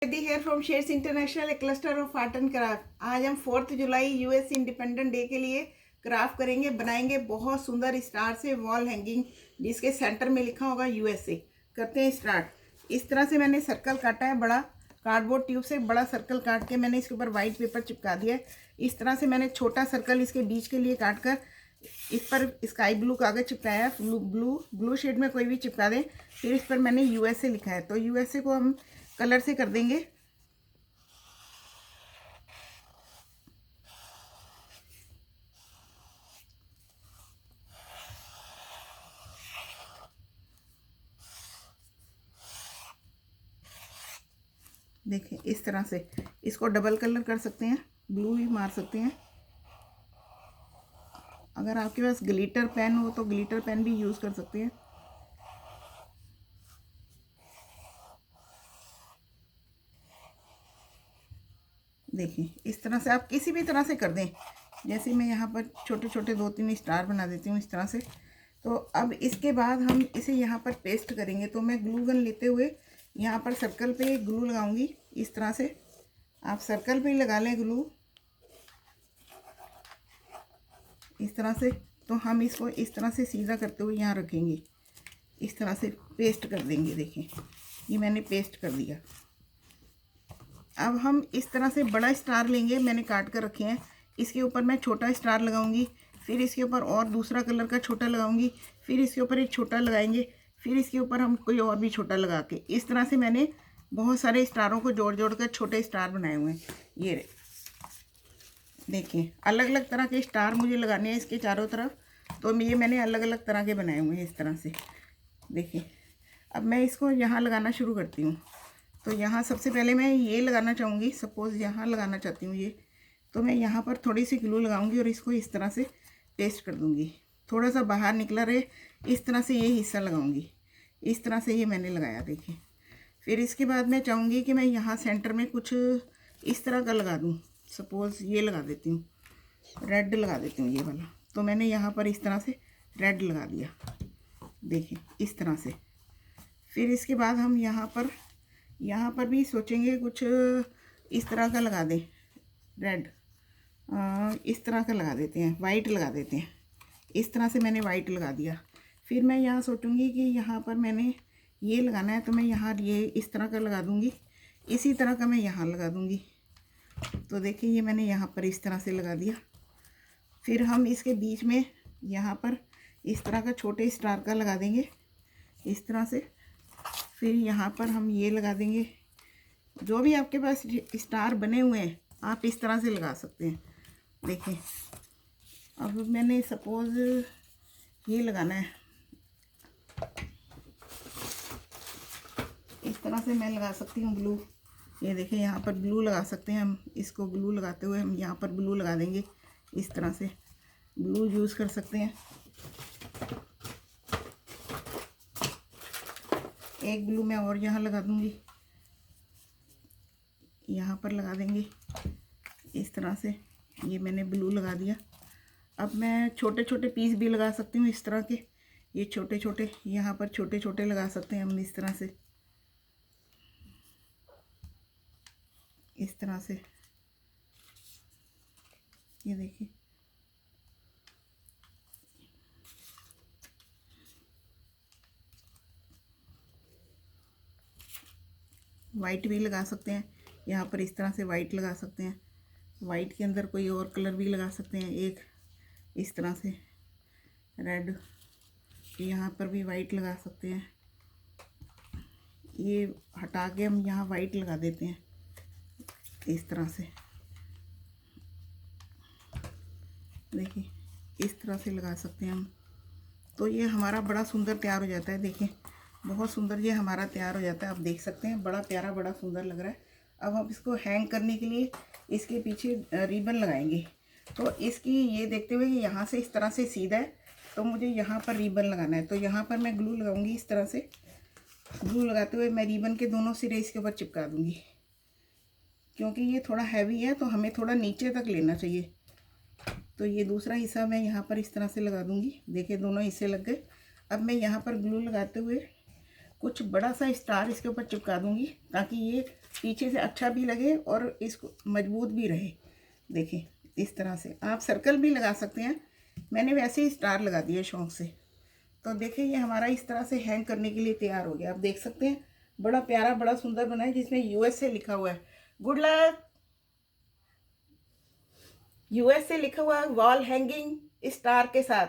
Hair from Shades International, a cluster of art and craft. आज हम 4 जुलाई US independent day के लिए craft करेंगे, बनाएंगे बहुत सुंदर स्टार से वॉल हैंगिंग जिसके सेंटर में लिखा होगा यूएसए। करते हैं स्टार्ट। इस तरह से मैंने सर्कल काटा है, बड़ा कार्डबोर्ड ट्यूब से बड़ा सर्कल काट के मैंने इसके ऊपर वाइट पेपर चिपका दिया है। इस तरह से मैंने छोटा सर्कल इसके बीच के लिए काट कर इस पर स्काई ब्लू कागज चिपकाया है। ब्लू शेड में कोई भी चिपका दें। फिर इस पर मैंने यूएसए लिखा है, तो यूएसए को हम कलर से कर देंगे। देखिए इस तरह से इसको डबल कलर कर सकते हैं, ब्लू भी मार सकते हैं। अगर आपके पास ग्लिटर पेन हो तो ग्लिटर पेन भी यूज़ कर सकते हैं। देखिए इस तरह से आप किसी भी तरह से कर दें। जैसे मैं यहाँ पर छोटे छोटे 2-3 स्टार बना देती हूँ इस तरह से। तो अब इसके बाद हम इसे यहाँ पर पेस्ट करेंगे। तो मैं ग्लू गन लेते हुए यहाँ पर सर्कल पे ग्लू लगाऊंगी इस तरह से। आप सर्कल पे ही लगा लें ग्लू इस तरह से। तो हम इसको इस तरह से सीधा करते हुए यहाँ रखेंगे, इस तरह से पेस्ट कर देंगे। देखिए ये मैंने पेस्ट कर दिया। अब हम इस तरह से बड़ा स्टार लेंगे, मैंने काट कर रखे हैं। इसके ऊपर मैं छोटा स्टार लगाऊंगी, फिर इसके ऊपर और दूसरा कलर का छोटा लगाऊंगी, फिर इसके ऊपर एक छोटा लगाएंगे, फिर इसके ऊपर हम कोई और भी छोटा लगा के इस तरह से मैंने बहुत सारे स्टारों को जोड़ जोड़ कर छोटे स्टार बनाए हुए हैं। ये देखिए अलग अलग तरह के स्टार मुझे लगाने हैं इसके चारों तरफ। तो ये मैंने अलग अलग तरह के बनाए हुए हैं इस तरह से। देखिए अब मैं इसको यहाँ लगाना शुरू करती हूँ। तो यहाँ सबसे पहले मैं ये लगाना चाहूँगी, सपोज़ यहाँ लगाना चाहती हूँ ये। तो मैं यहाँ पर थोड़ी सी ग्लू लगाऊंगी और इसको इस तरह से पेस्ट कर दूँगी। थोड़ा सा बाहर निकला रहे इस तरह से ये हिस्सा लगाऊंगी। इस तरह से ये मैंने लगाया। देखिए फिर इसके बाद मैं चाहूँगी कि मैं यहाँ सेंटर में कुछ इस तरह का लगा दूँ। सपोज़ ये लगा देती हूँ, रेड लगा देती हूँ ये वाला। तो मैंने यहाँ पर इस तरह से रेड लगा दिया। देखिए इस तरह से। फिर इसके बाद हम यहाँ पर भी सोचेंगे कुछ इस तरह का लगा दें, रेड इस तरह का लगा देते हैं, वाइट लगा देते हैं। इस तरह से मैंने वाइट लगा दिया। फिर मैं यहाँ सोचूंगी कि यहाँ पर मैंने ये लगाना है, तो मैं यहाँ ये इस तरह का लगा दूँगी। इसी तरह का मैं यहाँ लगा दूँगी। तो देखिए ये मैंने यहाँ पर इस तरह से लगा दिया। फिर हम इसके बीच में यहाँ पर इस तरह का छोटे स्टार का लगा देंगे इस तरह से। फिर यहाँ पर हम ये लगा देंगे। जो भी आपके पास स्टार बने हुए हैं आप इस तरह से लगा सकते हैं। देखिए अब मैंने सपोज़ ये लगाना है, इस तरह से मैं लगा सकती हूँ ब्लू। ये देखिए यहाँ पर ब्लू लगा सकते हैं हम। इसको ब्लू लगाते हुए हम यहाँ पर ब्लू लगा देंगे इस तरह से। ब्लू यूज़ कर सकते हैं। एक ब्लू मैं और यहाँ लगा दूँगी, यहाँ पर लगा देंगे इस तरह से। ये मैंने ब्लू लगा दिया। अब मैं छोटे छोटे पीस भी लगा सकती हूँ इस तरह के। ये छोटे छोटे यहाँ पर छोटे छोटे लगा सकते हैं हम इस तरह से, इस तरह से। ये देखिए वाइट भी लगा सकते हैं यहाँ पर इस तरह से, वाइट लगा सकते हैं। वाइट के अंदर कोई और कलर भी लगा सकते हैं एक इस तरह से, रेड। यहाँ पर भी वाइट लगा सकते हैं। ये हटा के हम यहाँ वाइट लगा देते हैं इस तरह से। देखिए इस तरह से लगा सकते हैं हम। तो ये हमारा बड़ा सुंदर तैयार हो जाता है। देखिए बहुत सुंदर ये हमारा तैयार हो जाता है। आप देख सकते हैं बड़ा प्यारा, बड़ा सुंदर लग रहा है। अब हम इसको हैंग करने के लिए इसके पीछे रिबन लगाएंगे। तो इसकी ये देखते हुए कि यहाँ से इस तरह से सीधा है, तो मुझे यहाँ पर रिबन लगाना है। तो यहाँ पर मैं ग्लू लगाऊंगी इस तरह से। ग्लू लगाते हुए मैं रिबन के दोनों सिरे इसके ऊपर चिपका दूँगी। क्योंकि ये थोड़ा हैवी है तो हमें थोड़ा नीचे तक लेना चाहिए। तो ये दूसरा हिस्सा मैं यहाँ पर इस तरह से लगा दूँगी। देखिए दोनों हिस्से लग गए। अब मैं यहाँ पर ग्लू लगाते हुए कुछ बड़ा सा स्टार इसके ऊपर चिपका दूँगी ताकि ये पीछे से अच्छा भी लगे और इसको मजबूत भी रहे। देखिए इस तरह से आप सर्कल भी लगा सकते हैं, मैंने वैसे ही स्टार लगा दिए शौक से। तो देखिए ये हमारा इस तरह से हैंग करने के लिए तैयार हो गया। आप देख सकते हैं बड़ा प्यारा बड़ा सुंदर बना है, जिसमें USA लिखा हुआ है। गुड लक, USA लिखा हुआ है वॉल हैंगिंग स्टार के साथ।